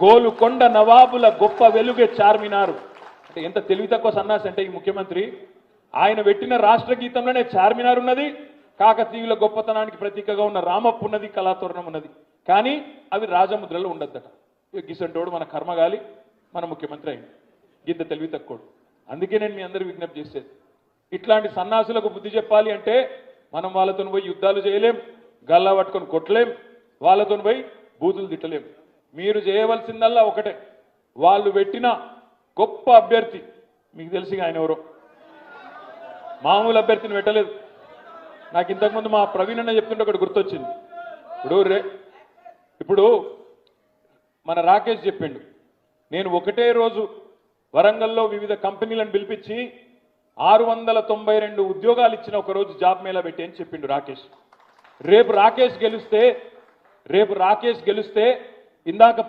గోలుకొండ నవాబుల గొప్ప వెలుగే చార్మినారు. అంటే ఎంత తెలివి తక్కువ సన్నాసి అంటే ఈ ముఖ్యమంత్రి. ఆయన పెట్టిన రాష్ట్ర గీతంలోనే చార్మినార్ ఉన్నది, కాకతీయుల గొప్పతనానికి ప్రతీకగా ఉన్న రామప్పు ఉన్నది, కళాతోరణం ఉన్నది. కానీ అవి రాజముద్రలో ఉండద్దట. గిసంటోడు మన కర్మగాలి మన ముఖ్యమంత్రి అయింది. ఇంత తెలివి తక్కువ. అందుకే నేను మీ అందరూ విజ్ఞప్తి చేసేది, ఇట్లాంటి సన్నాసులకు బుద్ధి చెప్పాలి అంటే మనం వాళ్ళతో పోయి యుద్ధాలు చేయలేం, గల్లా పట్టుకొని కొట్టలేం, వాళ్ళతో పోయి బూతులు తిట్టలేం. మీరు చేయవలసిందల్లా ఒకటే, వాళ్ళు పెట్టిన గొప్ప అభ్యర్థి, మీకు తెలిసి ఆయన ఎవరో, మామూలు అభ్యర్థిని పెట్టలేదు. నాకు ఇంతకుముందు మా ప్రవీణ్ అన్న చెప్తుంటే ఒకటి గుర్తొచ్చింది. ఇప్పుడు మన రాకేష్ చెప్పిండు, నేను ఒకటే రోజు వరంగల్లో వివిధ కంపెనీలను పిలిపించి 692 ఉద్యోగాలు ఇచ్చిన ఒక రోజు జాబ్ మేళా పెట్టి అని చెప్పిండు రాకేష్. రేపు రాకేష్ గెలిస్తే ఇందాక